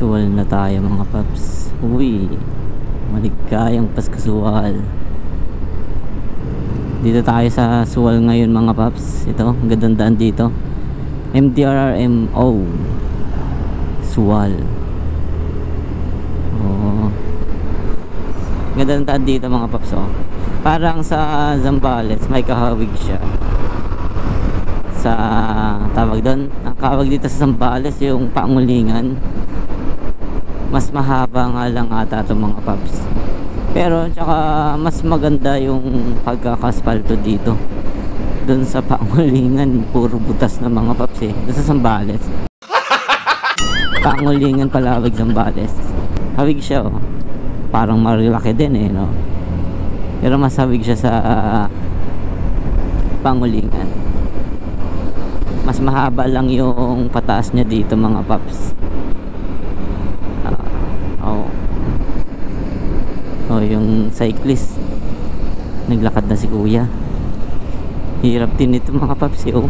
Suwal na tayo mga paps. Uy, maligayang Paskasuwal. Dito tayo sa Suwal ngayon mga paps. Ito, ang gandang daan dito. MDRRMO Suwal. Oh, gandang daan dito mga paps. Oh, parang sa Zambales may kahawig siya. Sa tawag doon, ang kawag dito sa Zambales yung Pangulingan. Mas mahaba nga lang ata itong mga paps, pero tsaka mas maganda yung pagkakaspalto dito. Doon sa Pangulingan puro butas na mga paps eh. Doon sa Zambales Pangulingan palawig Zambales, hawig siya oh. Parang marilaki din eh no, pero mas hawig siya sa Pangulingan. Mas mahaba lang yung pataas niya dito mga paps. Oh, yung cyclist naglakad na si kuya. Hirap din ito mga paps oh.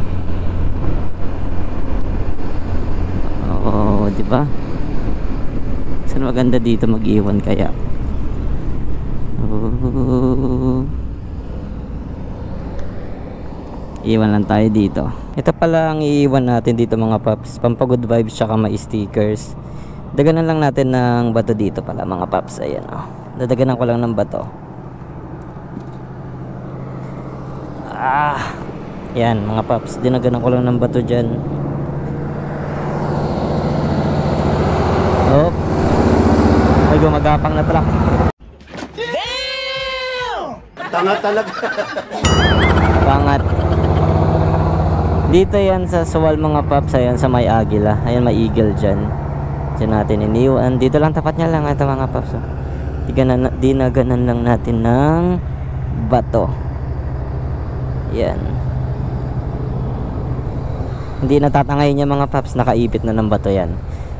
Oo, di ba? Saan maganda dito mag-iwan kaya? Oh. Iwan lang tayo dito. Ito pala ang iiwan natin dito mga paps, pampagood vibes tsaka may stickers. Daganan lang natin ng bato dito pala mga paps. Ayan oh, dadaganan ko lang ng bato. Yan mga paps, dinaganan ko lang ng bato dyan. Oh, may gumagapang na truck. Tanga talaga. Pangat. Dito yan sa Suwal mga paps. Ayan sa may Agila. Ayan may eagle dyan. Diyan natin iniwan. Dito lang tapat niya lang ito mga paps. Dinaganan lang natin ng bato. Yan. Hindi natatangay niya mga paps. Nakaipit na ng bato yan.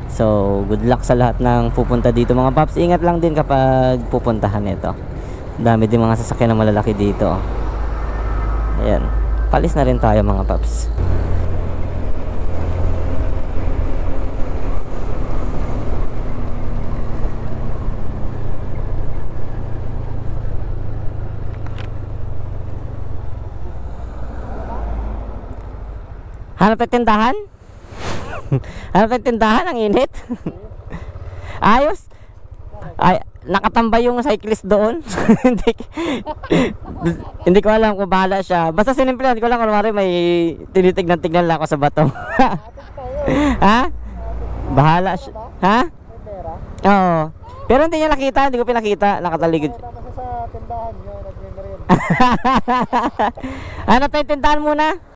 So good luck sa lahat ng pupunta dito mga paps. Ingat lang din kapag pupuntahan ito. Dami din mga sasakyan na malalaki dito. Ayan, palis na rin tayo mga paps. Hanap ng tindahan? Hanap ng tindahan, ang init. Ayos. Ay, nakatambay yung cyclist doon. Hindi ko alam kung bahala siya. Basta sinimple, hindi ko lang kung may tinitignan-tignan lang ako sa bato. Ha? Bahala siya. Ha? Oo. Pero hindi niya nakita, hindi ko pinakita. Nakataligid. Sa tindahan niyo, nagme-merienda. Hanap tayong tindahan muna.